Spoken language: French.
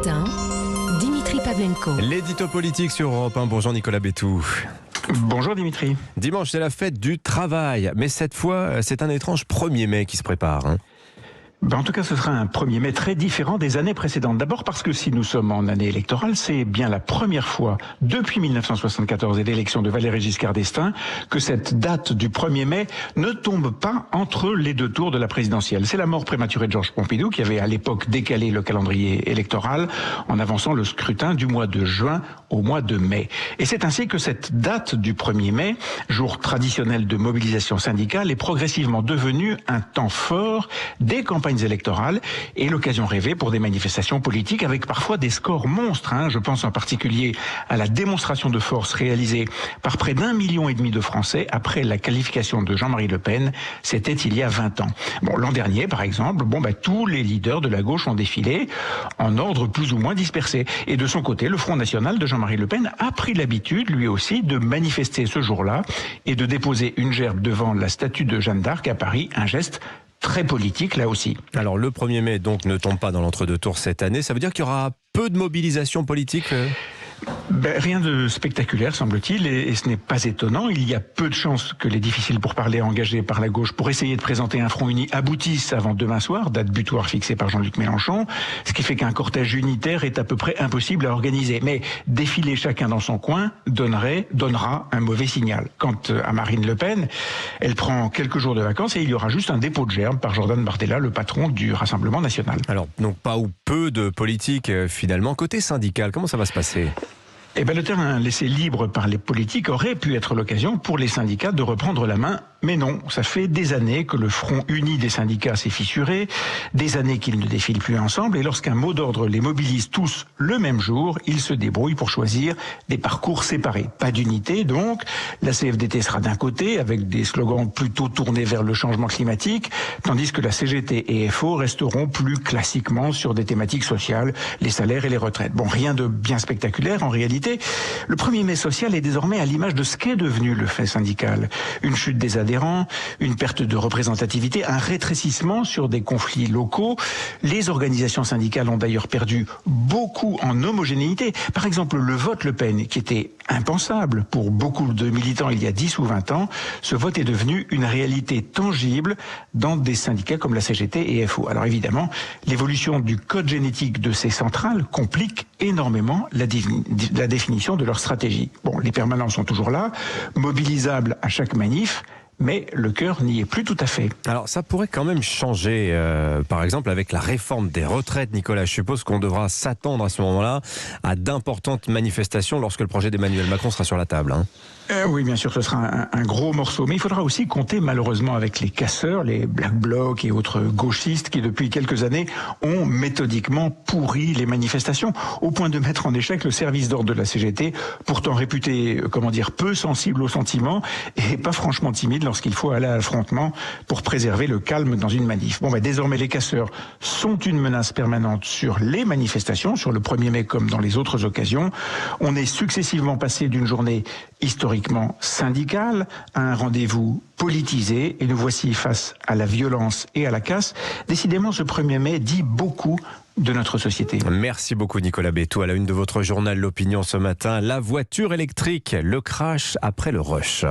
matin, Dimitri Pavlenko. L'édito politique sur Europe 1. Bonjour Nicolas Bétou. Bonjour Dimitri. Dimanche, c'est la fête du travail. Mais cette fois, c'est un étrange 1er mai qui se prépare. En tout cas, ce sera un 1er mai très différent des années précédentes. D'abord parce que si nous sommes en année électorale, c'est bien la première fois depuis 1974 et l'élection de Valéry Giscard d'Estaing que cette date du 1er mai ne tombe pas entre les deux tours de la présidentielle. C'est la mort prématurée de Georges Pompidou qui avait à l'époque décalé le calendrier électoral en avançant le scrutin du mois de juin au mois de mai. Et c'est ainsi que cette date du 1er mai, jour traditionnel de mobilisation syndicale, est progressivement devenue un temps fort des campagnes électorales et l'occasion rêvée pour des manifestations politiques avec parfois des scores monstres. Je pense en particulier à la démonstration de force réalisée par près d'1,5 million de Français après la qualification de Jean-Marie Le Pen. C'était il y a 20 ans. L'an dernier, par exemple, tous les leaders de la gauche ont défilé en ordre plus ou moins dispersé. Et de son côté, le Front National de Jean-Marie Le Pen a pris l'habitude, lui aussi, de manifester ce jour-là et de déposer une gerbe devant la statue de Jeanne d'Arc à Paris, un geste très politique là aussi. Alors le 1er mai donc ne tombe pas dans l'entre-deux tours cette année. Ça veut dire qu'il y aura peu de mobilisation politique Rien de spectaculaire, semble-t-il, et ce n'est pas étonnant. Il y a peu de chances que les difficiles pourparlers engagés par la gauche pour essayer de présenter un front uni aboutissent avant demain soir, date butoir fixée par Jean-Luc Mélenchon, ce qui fait qu'un cortège unitaire est à peu près impossible à organiser. Mais défiler chacun dans son coin donnera un mauvais signal. Quant à Marine Le Pen, elle prend quelques jours de vacances et il y aura juste un dépôt de gerbe par Jordan Bardella, le patron du Rassemblement national. Alors, donc pas ou peu de politique finalement. Côté syndical, comment ça va se passer ? Le terrain laissé libre par les politiques aurait pu être l'occasion pour les syndicats de reprendre la main. Mais non, ça fait des années que le front uni des syndicats s'est fissuré, des années qu'ils ne défilent plus ensemble, et lorsqu'un mot d'ordre les mobilise tous le même jour, ils se débrouillent pour choisir des parcours séparés. Pas d'unité donc, la CFDT sera d'un côté, avec des slogans plutôt tournés vers le changement climatique, tandis que la CGT et FO resteront plus classiquement sur des thématiques sociales, les salaires et les retraites. Rien de bien spectaculaire en réalité. Le 1er mai social est désormais à l'image de ce qu'est devenu le fait syndical. Une chute des adhérents, une perte de représentativité, un rétrécissement sur des conflits locaux. Les organisations syndicales ont d'ailleurs perdu beaucoup en homogénéité. Par exemple, le vote Le Pen, qui était impensable pour beaucoup de militants il y a 10 ou 20 ans, ce vote est devenu une réalité tangible dans des syndicats comme la CGT et FO. Alors évidemment, l'évolution du code génétique de ces centrales complique énormément la définition de leur stratégie. Les permanents sont toujours là, mobilisables à chaque manif, mais le cœur n'y est plus tout à fait. Alors ça pourrait quand même changer, par exemple avec la réforme des retraites, Nicolas. Je suppose qu'on devra s'attendre à ce moment-là à d'importantes manifestations lorsque le projet d'Emmanuel Macron sera sur la table. Oui, bien sûr, ce sera un gros morceau. Mais il faudra aussi compter malheureusement avec les casseurs, les Black Blocs et autres gauchistes qui depuis quelques années ont méthodiquement pourri les manifestations au point de mettre en échec le service d'ordre de la CGT, pourtant réputé, peu sensible aux sentiments et pas franchement timide lorsqu'il faut aller à l'affrontement pour préserver le calme dans une manif. Désormais, les casseurs sont une menace permanente sur les manifestations, sur le 1er mai comme dans les autres occasions. On est successivement passé d'une journée historiquement syndicale à un rendez-vous politisé et nous voici face à la violence et à la casse. Décidément, ce 1er mai dit beaucoup de notre société. Merci beaucoup Nicolas Bétou. À la une de votre journal L'Opinion ce matin, la voiture électrique, le crash après le rush.